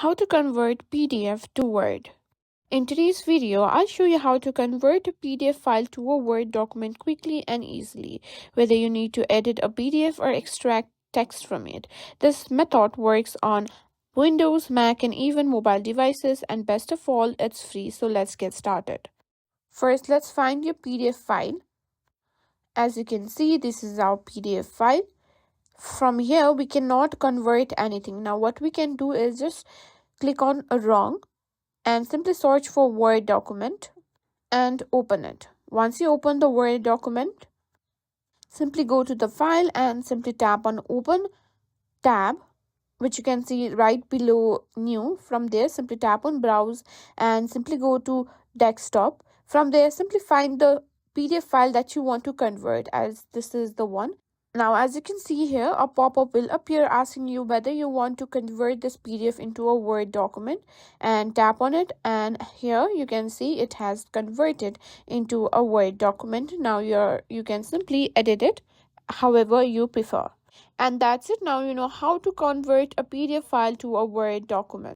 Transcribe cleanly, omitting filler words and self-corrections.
How to convert PDF to Word. In today's video, I'll show you how to convert a PDF file to a Word document quickly and easily, whether you need to edit a PDF or extract text from it. This method works on Windows, Mac, and even mobile devices, and best of all, it's free. So let's get started. First, let's find your PDF file. As you can see, this is our PDF file. From here, we cannot convert anything. Now, what we can do is just click on wrong and simply search for Word document and open it. Once you open the Word document, simply go to the file and simply tap on open tab, which you can see right below new. From there, simply tap on browse and simply go to desktop. From there, simply find the PDF file that you want to convert, as this is the one. Now, as you can see here, a pop-up will appear asking you whether you want to convert this PDF into a Word document, and tap on it, and here you can see it has converted into a Word document. Now you can simply edit it however you prefer. And that's it. Now you know how to convert a PDF file to a Word document.